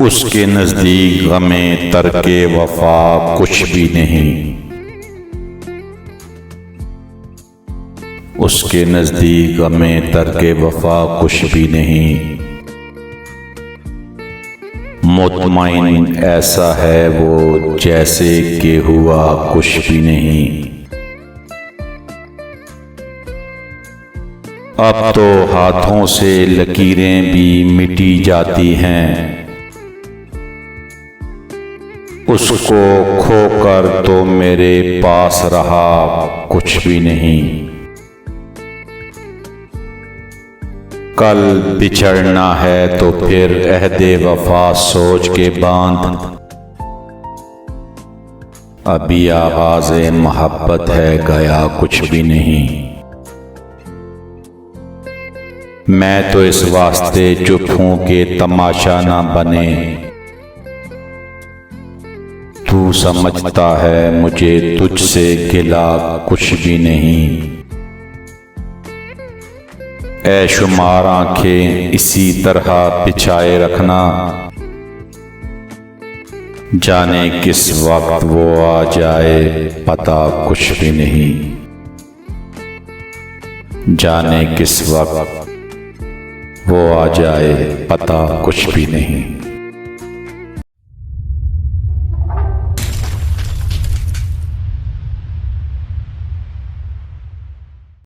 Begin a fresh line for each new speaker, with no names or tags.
उसके नज़दीक गमे तरके वफा कुछ भी नहीं। उसके नज़दीक गमे तरके वफा कुछ भी नहीं। मुतमईन ऐसा है वो जैसे कि हुआ कुछ भी नहीं। अब तो हाथों से लकीरें भी मिटी जाती हैं, उसको खोकर तो मेरे पास रहा कुछ भी नहीं। कल बिछड़ना है तो फिर अहदे वफा सोच के बांध। अभी आगाज़े मोहब्बत है गया कुछ भी नहीं। मैं तो इस वास्ते चुप हूं कि तमाशा ना बने। तू समझता है मुझे तुझसे गिला कुछ भी नहीं। ऐ शुमार आंखें इसी तरह बिछाए रखना, जाने किस वक्त वो आ जाए पता कुछ भी नहीं। जाने किस वक्त वो आ जाए पता कुछ भी नहीं।